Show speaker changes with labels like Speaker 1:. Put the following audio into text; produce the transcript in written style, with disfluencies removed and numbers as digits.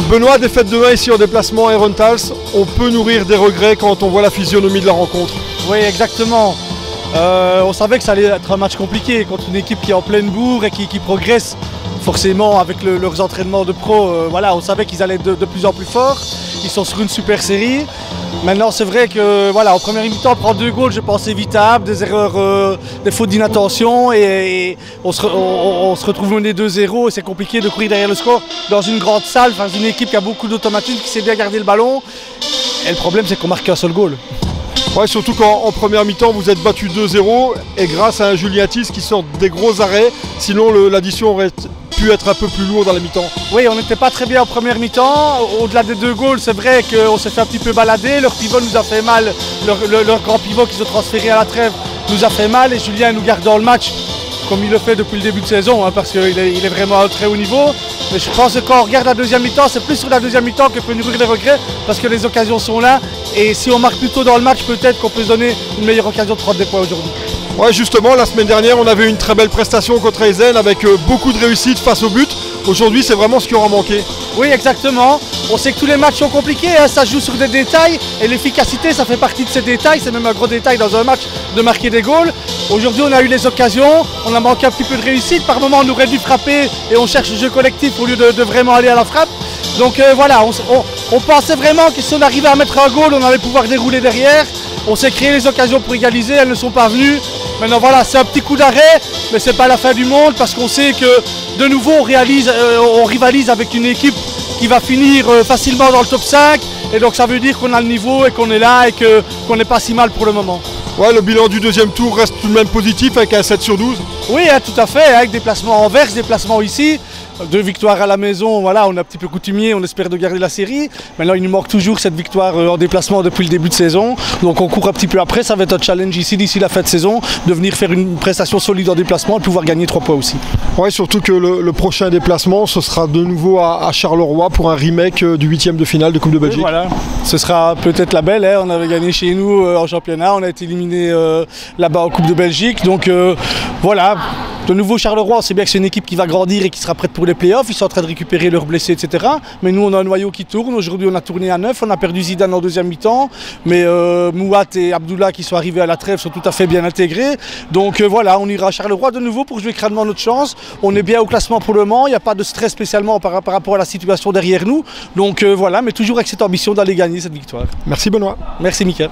Speaker 1: Benoît, défaite de 1 ici en déplacement à Herentals, on peut nourrir des regrets quand on voit la physionomie de la rencontre.
Speaker 2: Oui, exactement. On savait que ça allait être un match compliqué contre une équipe qui est en pleine bourre et qui progresse forcément avec leurs entraînements de pro. Voilà, on savait qu'ils allaient être de plus en plus forts. Ils sont sur une super série. Maintenant, c'est vrai que voilà, en première mi-temps, prendre 2 goals, je pense évitable, des erreurs, des fautes d'inattention et on se retrouve mené 2-0 et c'est compliqué de courir derrière le score dans une grande salle, dans une équipe qui a beaucoup d'automatisme, qui sait bien garder le ballon. Et le problème, c'est qu'on marque qu'un seul goal.
Speaker 1: Ouais, surtout qu'en première mi-temps, vous êtes battu 2-0 et grâce à un Juliatis qui sort des gros arrêts, sinon l'addition aurait pu être un peu plus lourde dans la mi-temps.
Speaker 2: Oui, on n'était pas très bien en première mi-temps. Au-delà des 2 goals, c'est vrai qu'on s'est fait un petit peu balader. Leur pivot nous a fait mal. Leur grand pivot qu'ils ont transféré à la trêve nous a fait mal. Et Julien nous garde dans le match, comme il le fait depuis le début de saison, hein, parce qu'il est vraiment à un très haut niveau. Mais je pense que quand on regarde la deuxième mi-temps, c'est plus sur la deuxième mi-temps que peut nourrir les regrets, parce que les occasions sont là. Et si on marque plus tôt dans le match, peut-être qu'on peut se donner une meilleure occasion de prendre des points aujourd'hui.
Speaker 1: Ouais, justement, la semaine dernière, on avait une très belle prestation contre Eisen avec beaucoup de réussite face au but. Aujourd'hui, c'est vraiment ce qui aura manqué.
Speaker 2: Oui, exactement. On sait que tous les matchs sont compliqués, hein, ça joue sur des détails et l'efficacité, ça fait partie de ces détails. C'est même un gros détail dans un match de marquer des goals. Aujourd'hui, on a eu les occasions, on a manqué un petit peu de réussite. Par moment, on aurait dû frapper et on cherche le jeu collectif au lieu de vraiment aller à la frappe. Donc voilà, on pensait vraiment que si on arrivait à mettre un goal, on allait pouvoir dérouler derrière. On s'est créé les occasions pour égaliser, elles ne sont pas venues. Maintenant voilà, c'est un petit coup d'arrêt, mais c'est pas la fin du monde parce qu'on sait que de nouveau on rivalise avec une équipe qui va finir facilement dans le top 5. Et donc ça veut dire qu'on a le niveau et qu'on est là et qu'on n'est pas si mal pour le moment.
Speaker 1: Ouais, le bilan du deuxième tour reste tout de même positif avec un 7 sur 12.
Speaker 2: Oui, hein, tout à fait, avec des placements en Anvers, des placements ici. 2 victoires à la maison, voilà, on est un petit peu coutumier, on espère de garder la série. Maintenant, il nous manque toujours cette victoire en déplacement depuis le début de saison. Donc on court un petit peu après, ça va être un challenge ici d'ici la fin de saison, de venir faire une prestation solide en déplacement et pouvoir gagner 3 points aussi.
Speaker 1: Ouais, surtout que le prochain déplacement, ce sera de nouveau à Charleroi pour un remake du 8e de finale de Coupe de Belgique.
Speaker 2: Et voilà, ce sera peut-être la belle, hein. On avait gagné chez nous en championnat, on a été éliminé là-bas en Coupe de Belgique. Donc voilà. De nouveau Charleroi, on sait bien que c'est une équipe qui va grandir et qui sera prête pour les playoffs. Ils sont en train de récupérer leurs blessés, etc. Mais nous, on a un noyau qui tourne. Aujourd'hui, on a tourné à 9. On a perdu Zidane en deuxième mi-temps. Mais Mouat et Abdullah qui sont arrivés à la trêve sont tout à fait bien intégrés. Donc voilà, on ira à Charleroi de nouveau pour jouer crânement notre chance. On est bien au classement pour le moment. Il n'y a pas de stress spécialement par rapport à la situation derrière nous. Donc voilà, mais toujours avec cette ambition d'aller gagner cette victoire.
Speaker 1: Merci Benoît.
Speaker 2: Merci Mika.